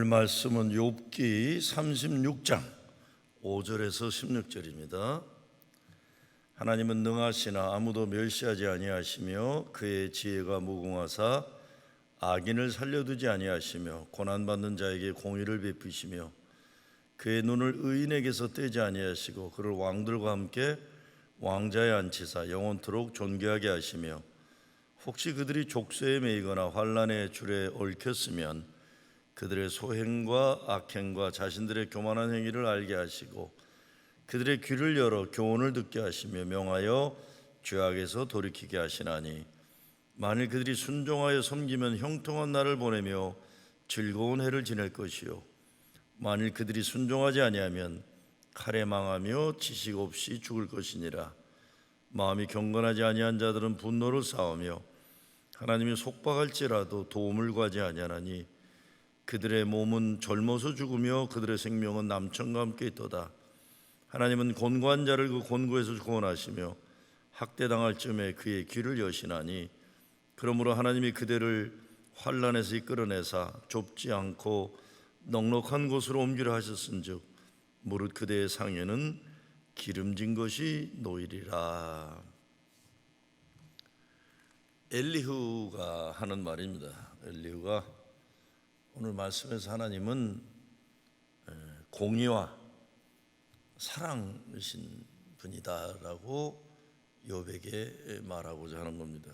말씀은 욥기 36장 5절에서 16절입니다. 하나님은 능하시나 아무도 멸시하지 아니하시며 그의 지혜가 무궁하사 악인을 살려두지 아니하시며 고난받는 자에게 공의를 베푸시며 그의 눈을 의인에게서 떼지 아니하시고 그를 왕들과 함께 왕자에 앉히사 영원토록 존귀하게 하시며 혹시 그들이 족쇄에 매이거나 환난의 줄에 얽혔으면 그들의 소행과 악행과 자신들의 교만한 행위를 알게 하시고 그들의 귀를 열어 교훈을 듣게 하시며 명하여 죄악에서 돌이키게 하시나니 만일 그들이 순종하여 섬기면 형통한 날을 보내며 즐거운 해를 지낼 것이요 만일 그들이 순종하지 아니하면 칼에 망하며 지식 없이 죽을 것이니라. 마음이 경건하지 아니한 자들은 분노를 쌓으며 하나님이 속박할지라도 도움을 구하지 아니하나니 그들의 몸은 젊어서 죽으며 그들의 생명은 남천과 함께 있도다. 하나님은 곤고한 자를 그 곤고에서 구원하시며 학대당할 쯤에 그의 귀를 여시나니 그러므로 하나님이 그들을 환난에서 이끌어내사 좁지 않고 넉넉한 곳으로 옮기려 하셨은즉 무릇 그대의 상에는 기름진 것이 놓이리라. 엘리후가 하는 말입니다. 엘리후가 오늘 말씀에서 하나님은 공의와 사랑이신 분이다라고 욥에게 말하고자 하는 겁니다.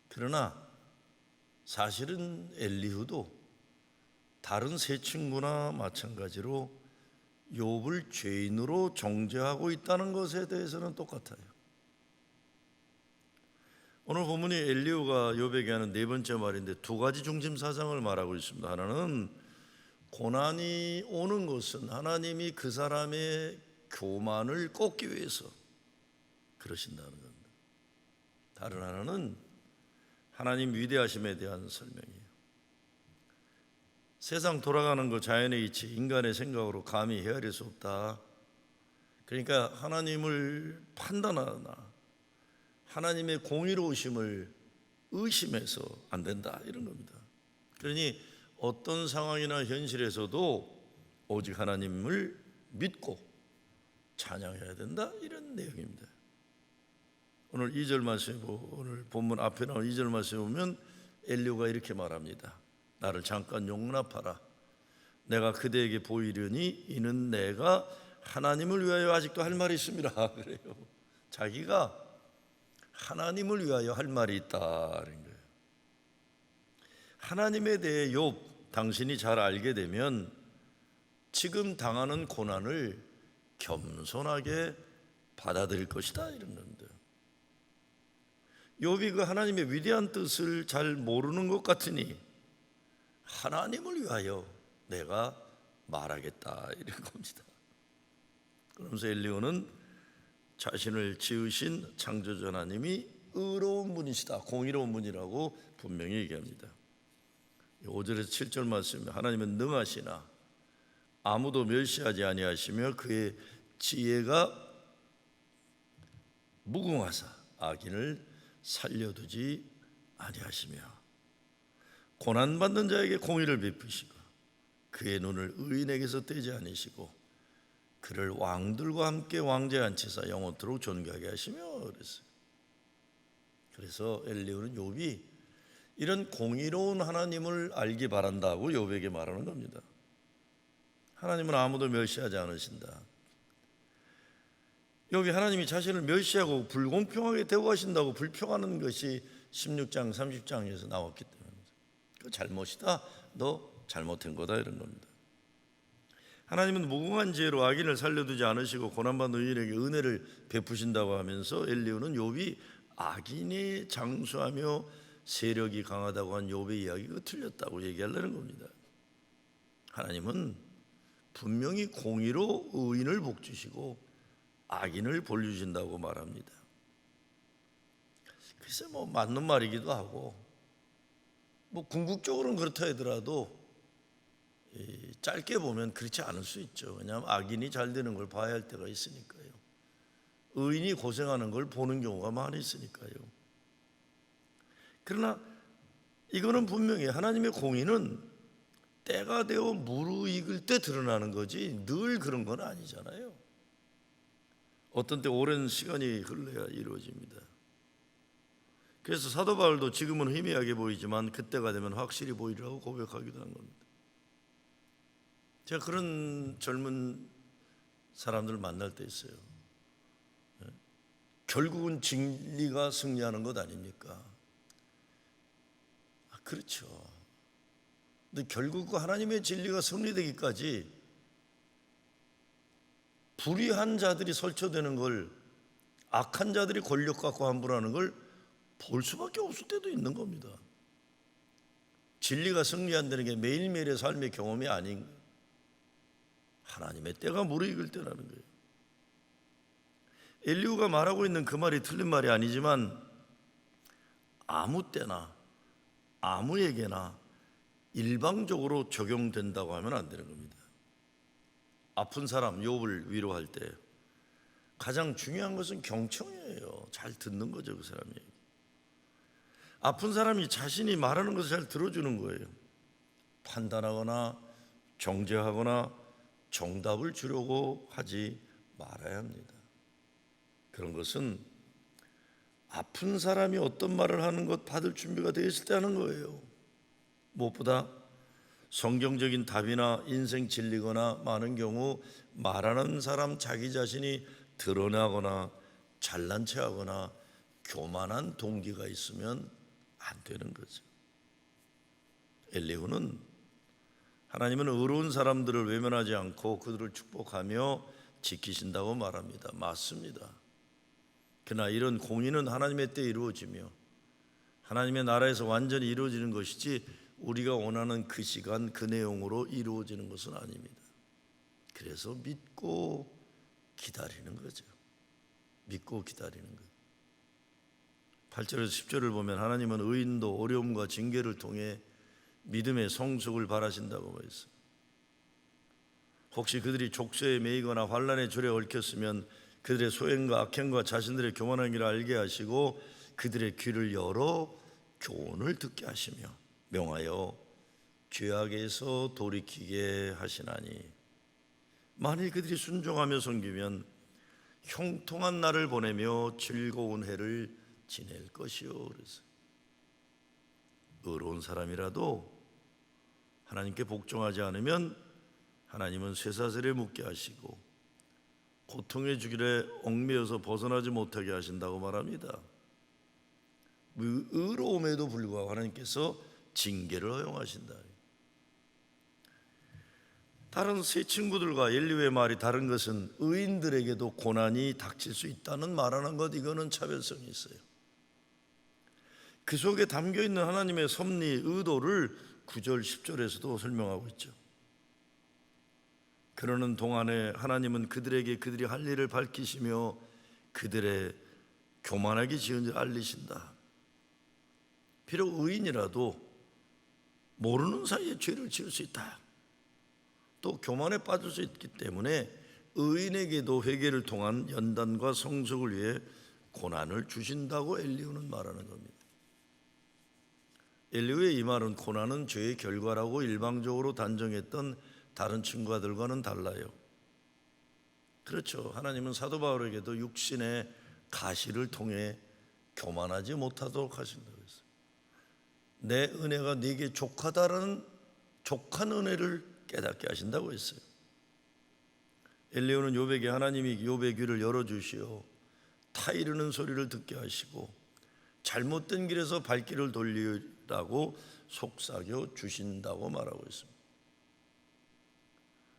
그러나 사실은 엘리후도 다른 세 친구나 마찬가지로 욥을 죄인으로 정죄하고 있다는 것에 대해서는 똑같아요. 오늘 본문이 엘리후가 욥에게 하는 네 번째 말인데 두 가지 중심 사상을 말하고 있습니다. 하나는 고난이 오는 것은 하나님이 그 사람의 교만을 꺾기 위해서 그러신다는 겁니다. 다른 하나는 하나님 위대하심에 대한 설명이에요. 세상 돌아가는 것, 자연의 이치, 인간의 생각으로 감히 헤아릴 수 없다. 그러니까 하나님을 판단하나 하나님의 공의로우심을 의심해서 안 된다 이런 겁니다. 그러니 어떤 상황이나 현실에서도 오직 하나님을 믿고 찬양해야 된다 이런 내용입니다. 오늘 2절 말씀에 오늘 본문 앞에 나온 2절 말씀에 보면 엘리후가 이렇게 말합니다. 나를 잠깐 용납하라. 내가 그대에게 보이려니 이는 내가 하나님을 위하여 아직도 할 말이 있습니다. 그래요. 자기가 하나님을 위하여 할 말이 있다는 거예요. 하나님에 대해 욥 당신이 잘 알게 되면 지금 당하는 고난을 겸손하게 받아들일 것이다 이런 겁니다. 욥이 그 하나님의 위대한 뜻을 잘 모르는 것 같으니 하나님을 위하여 내가 말하겠다 이런 겁니다. 그러면서 엘리후는 자신을 지으신 창조주 하나님이 의로운 분이시다, 공의로운 분이라고 분명히 얘기합니다. 5절에서 7절 말씀에 하나님은 능하시나 아무도 멸시하지 아니하시며 그의 지혜가 무궁하사 악인을 살려두지 아니하시며 고난받는 자에게 공의를 베푸시고 그의 눈을 의인에게서 떼지 아니시고 그를 왕들과 함께 왕자에 앉히사 영원토록 존귀하게 하시며 그랬어요. 그래서 엘리후는 욥이 이런 공의로운 하나님을 알기 바란다고 욥에게 말하는 겁니다. 하나님은 아무도 멸시하지 않으신다. 욥이 하나님이 자신을 멸시하고 불공평하게 대우하신다고 불평하는 것이 16장 30장에서 나왔기 때문에 그 잘못이다, 너 잘못한 거다 이런 겁니다. 하나님은 무궁한 지혜로 악인을 살려두지 않으시고 고난받는 의인에게 은혜를 베푸신다고 하면서 엘리후는 욥이 악인이 장수하며 세력이 강하다고 한 욥의 이야기가 틀렸다고 얘기하려는 겁니다. 하나님은 분명히 공의로 의인을 복주시고 악인을 벌주신다고 말합니다. 글쎄 맞는 말이기도 하고 궁극적으로는 그렇다 하더라도 짧게 보면 그렇지 않을 수 있죠. 왜냐하면 악인이 잘 되는 걸 봐야 할 때가 있으니까요. 의인이 고생하는 걸 보는 경우가 많이 있으니까요. 그러나 이거는 분명히 하나님의 공의는 때가 되어 무르익을 때 드러나는 거지 늘 그런 건 아니잖아요. 어떤 때 오랜 시간이 흘러야 이루어집니다. 그래서 사도 바울도 지금은 희미하게 보이지만 그때가 되면 확실히 보이리라고 고백하기도 한 겁니다. 제가 그런 젊은 사람들 만날 때 있어요. 결국은 진리가 승리하는 것 아닙니까? 그렇죠. 근데 결국 하나님의 진리가 승리되기까지 불의한 자들이 설쳐되는 걸, 악한 자들이 권력 갖고 함부로하는 걸 볼 수밖에 없을 때도 있는 겁니다. 진리가 승리한다는 게 매일매일의 삶의 경험이 아닌 하나님의 때가 무르익을 때라는 거예요. 엘리후가 말하고 있는 그 말이 틀린 말이 아니지만 아무 때나 아무에게나 일방적으로 적용된다고 하면 안 되는 겁니다. 아픈 사람 욥을 위로할 때 가장 중요한 것은 경청이에요. 잘 듣는 거죠, 그 사람이. 아픈 사람이 자신이 말하는 것을 잘 들어주는 거예요. 판단하거나 정죄하거나 정답을 주려고 하지 말아야 합니다. 그런 것은 아픈 사람이 어떤 말을 하는 것 받을 준비가 되어 있을 때 하는 거예요. 무엇보다 성경적인 답이나 인생 진리거나 많은 경우 말하는 사람 자기 자신이 드러나거나 잘난 체하거나 교만한 동기가 있으면 안 되는 거죠. 엘리후는 하나님은 의로운 사람들을 외면하지 않고 그들을 축복하며 지키신다고 말합니다. 맞습니다. 그러나 이런 공의는 하나님의 때에 이루어지며 하나님의 나라에서 완전히 이루어지는 것이지 우리가 원하는 그 시간 그 내용으로 이루어지는 것은 아닙니다. 그래서 믿고 기다리는 거죠. 믿고 기다리는 거예요. 8절에서 10절을 보면 하나님은 의인도 어려움과 징계를 통해 믿음의 성숙을 바라신다고 했어요. 혹시 그들이 족쇄에 매이거나 환난의 줄에 얽혔으면 그들의 소행과 악행과 자신들의 교만한 길을 알게 하시고 그들의 귀를 열어 교훈을 듣게 하시며 명하여 죄악에서 돌이키게 하시나니 만일 그들이 순종하며 섬기면 형통한 날을 보내며 즐거운 해를 지낼 것이요. 그래서 의로운 사람이라도 하나님께 복종하지 않으면 하나님은 쇠사슬에 묶게 하시고 고통의 주길에 얽매여서 벗어나지 못하게 하신다고 말합니다. 의로움에도 불구하고 하나님께서 징계를 허용하신다. 다른 세 친구들과 엘리후의 말이 다른 것은 의인들에게도 고난이 닥칠 수 있다는 말하는 것, 이거는 차별성이 있어요. 그 속에 담겨있는 하나님의 섭리, 의도를 9절, 10절에서도 설명하고 있죠. 그러는 동안에 하나님은 그들에게 그들이 할 일을 밝히시며 그들의 교만하게 지은 줄 알리신다. 비록 의인이라도 모르는 사이에 죄를 지을 수 있다. 또 교만에 빠질 수 있기 때문에 의인에게도 회개를 통한 연단과 성숙을 위해 고난을 주신다고 엘리후는 말하는 겁니다. 엘리후의 이 말은 고난은 죄의 결과라고 일방적으로 단정했던 다른 친구들과는 달라요. 그렇죠. 하나님은 사도 바울에게도 육신의 가시를 통해 교만하지 못하도록 하신다고 했어요. 내 은혜가 네게 족하다라는 족한 은혜를 깨닫게 하신다고 했어요. 엘리후는 욥에게 하나님이 욥의 귀를 열어주시어 타이르는 소리를 듣게 하시고 잘못된 길에서 발길을 돌리라고 속삭여 주신다고 말하고 있습니다.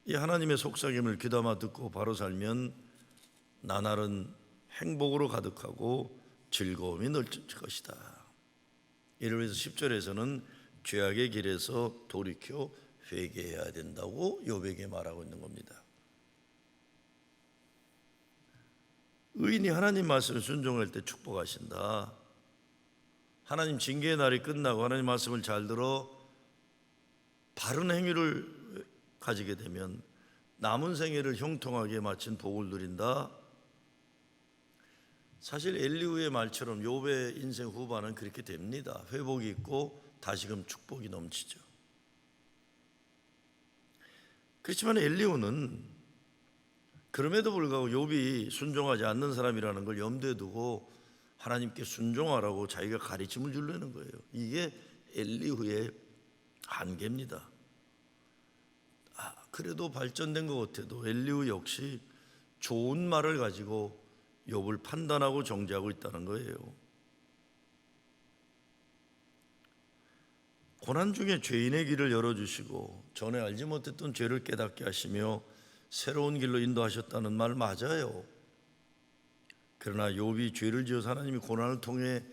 이 하나님의 속삭임을 귀담아 듣고 바로 살면 나날은 행복으로 가득하고 즐거움이 넘칠 것이다. 이를 위해서 10절에서는 죄악의 길에서 돌이켜 회개해야 된다고 욥에게 말하고 있는 겁니다. 의인이 하나님 말씀을 순종할 때 축복하신다. 하나님 징계의 날이 끝나고 하나님 말씀을 잘 들어 바른 행위를 가지게 되면 남은 생애를 형통하게 마친 복을 누린다. 사실 엘리후의 말처럼 욥의 인생 후반은 그렇게 됩니다. 회복이 있고 다시금 축복이 넘치죠. 그렇지만 엘리후는 그럼에도 불구하고 욥이 순종하지 않는 사람이라는 걸 염두에 두고 하나님께 순종하라고 자기가 가르침을 주려는 거예요. 이게 엘리후의 한계입니다. 그래도 발전된 것 같아도 엘리후 역시 좋은 말을 가지고 욥을 판단하고 정죄하고 있다는 거예요. 고난 중에 죄인의 길을 열어주시고 전에 알지 못했던 죄를 깨닫게 하시며 새로운 길로 인도하셨다는 말 맞아요. 그러나 욥이 죄를 지어서 하나님이 고난을 통해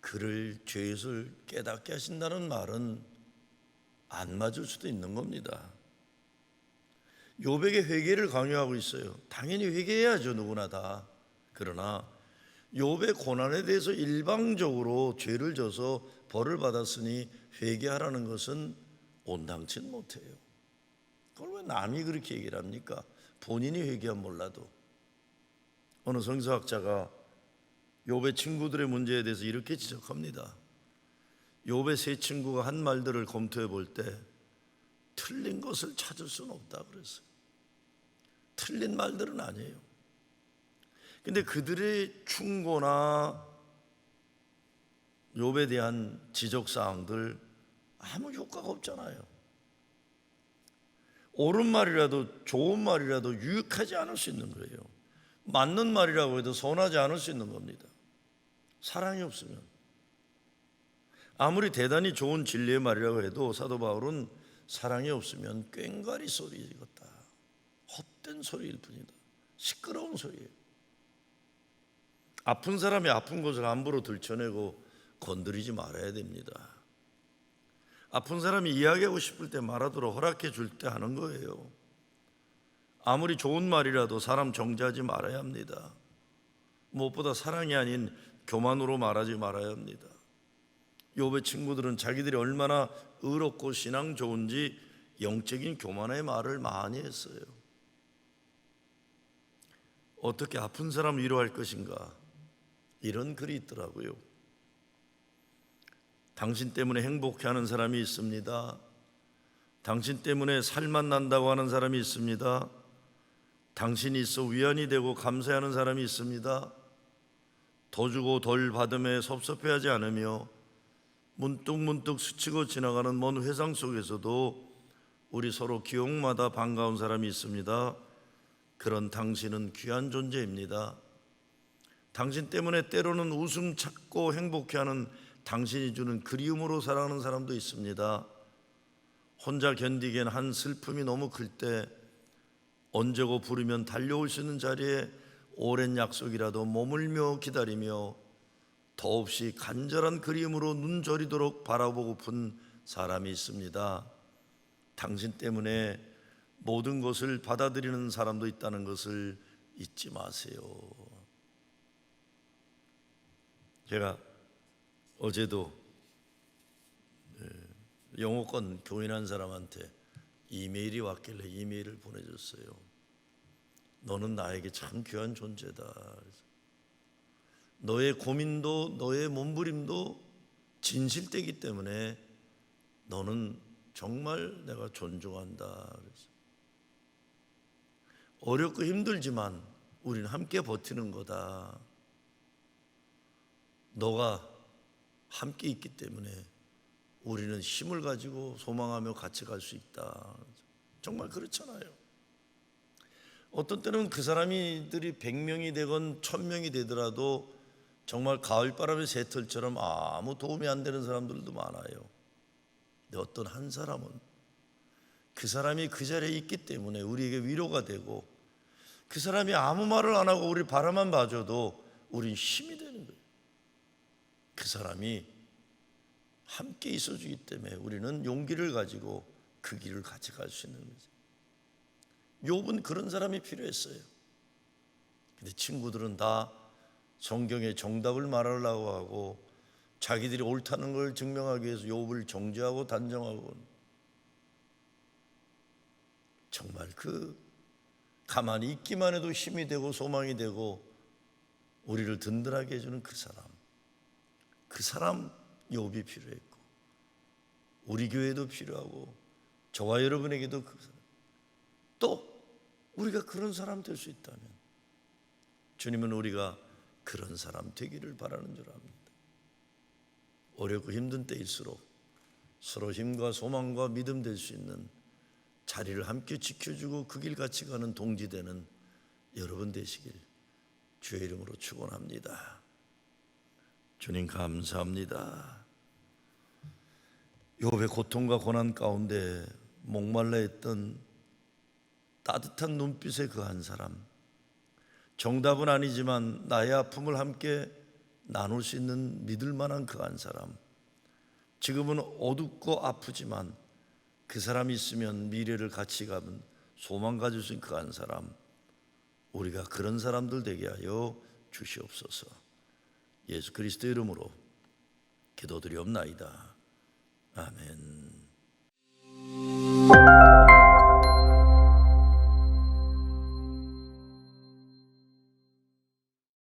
그를 죄를 깨닫게 하신다는 말은 안 맞을 수도 있는 겁니다. 욥에게 회개를 강요하고 있어요. 당연히 회개해야죠, 누구나 다. 그러나 욥의 고난에 대해서 일방적으로 죄를 져서 벌을 받았으니 회개하라는 것은 온당치는 못해요. 그걸 왜 남이 그렇게 얘기를 합니까? 본인이 회개하면 몰라도. 어느 성서학자가 욥의 친구들의 문제에 대해서 이렇게 지적합니다. 욥의 세 친구가 한 말들을 검토해 볼 때 틀린 것을 찾을 수는 없다 그랬어요. 틀린 말들은 아니에요. 근데 그들의 충고나 욥에 대한 지적사항들 아무 효과가 없잖아요. 옳은 말이라도 좋은 말이라도 유익하지 않을 수 있는 거예요. 맞는 말이라고 해도 선하지 않을 수 있는 겁니다. 사랑이 없으면. 아무리 대단히 좋은 진리의 말이라고 해도 사도 바울은 사랑이 없으면 꽹과리 소리 같다. 헛된 소리일 뿐이다. 시끄러운 소리예요. 아픈 사람이 아픈 것을 함부로 들춰내고 건드리지 말아야 됩니다. 아픈 사람이 이야기하고 싶을 때 말하도록 허락해 줄 때 하는 거예요. 아무리 좋은 말이라도 사람 정죄하지 말아야 합니다. 무엇보다 사랑이 아닌 교만으로 말하지 말아야 합니다. 욥의 친구들은 자기들이 얼마나 의롭고 신앙 좋은지 영적인 교만의 말을 많이 했어요. 어떻게 아픈 사람 위로할 것인가? 이런 글이 있더라고요. 당신 때문에 행복해하는 사람이 있습니다. 당신 때문에 살만 난다고 하는 사람이 있습니다. 당신이 있어 위안이 되고 감사하는 사람이 있습니다. 더 주고 덜 받음에 섭섭해하지 않으며 문득문득 스치고 지나가는 먼 회상 속에서도 우리 서로 기억마다 반가운 사람이 있습니다. 그런 당신은 귀한 존재입니다. 당신 때문에 때로는 웃음 찾고 행복해하는 당신이 주는 그리움으로 살아가는 사람도 있습니다. 혼자 견디기엔 한 슬픔이 너무 클 때 언제고 부르면 달려올 수 있는 자리에 오랜 약속이라도 머물며 기다리며 더없이 간절한 그리움으로 눈 저리도록 바라보고픈 사람이 있습니다. 당신 때문에 모든 것을 받아들이는 사람도 있다는 것을 잊지 마세요. 제가 어제도 영어권 교인한 사람한테 이메일이 왔길래 이메일을 보내줬어요. 너는 나에게 참 귀한 존재다. 너의 고민도 너의 몸부림도 진실되기 때문에 너는 정말 내가 존중한다. 어렵고 힘들지만 우리는 함께 버티는 거다. 너가 함께 있기 때문에 우리는 힘을 가지고 소망하며 같이 갈 수 있다. 정말 그렇잖아요. 어떤 때는 그 사람들이 100명이 되건 1000명이 되더라도 정말 가을바람의 새털처럼 아무 도움이 안 되는 사람들도 많아요. 근데 어떤 한 사람은 그 사람이 그 자리에 있기 때문에 우리에게 위로가 되고, 그 사람이 아무 말을 안 하고 우리 바라만 봐줘도 우린 힘이 되는 거예요. 그 사람이 함께 있어주기 때문에 우리는 용기를 가지고 그 길을 같이 갈 수 있는 거죠. 욥은 그런 사람이 필요했어요. 근데 친구들은 다 성경의 정답을 말하려고 하고 자기들이 옳다는 걸 증명하기 위해서 욥을 정죄하고 단정하고, 정말 그 가만히 있기만 해도 힘이 되고 소망이 되고 우리를 든든하게 해주는 그 사람 욥이 필요했고, 우리 교회도 필요하고 저와 여러분에게도 그 사람. 또 우리가 그런 사람 될 수 있다면 주님은 우리가 그런 사람 되기를 바라는 줄 압니다. 어렵고 힘든 때일수록 서로 힘과 소망과 믿음 될 수 있는 자리를 함께 지켜주고 그 길 같이 가는 동지되는 여러분 되시길 주의 이름으로 축원합니다. 주님 감사합니다. 욥의 고통과 고난 가운데 목말라 했던 따뜻한 눈빛의 그 한 사람, 정답은 아니지만 나의 아픔을 함께 나눌 수 있는 믿을 만한 그 한 사람, 지금은 어둡고 아프지만 그 사람이 있으면 미래를 같이 가면 소망 가질 수 있는 그 한 사람, 우리가 그런 사람들 되게 하여 주시옵소서. 예수 그리스도 이름으로 기도드리옵나이다. 아멘.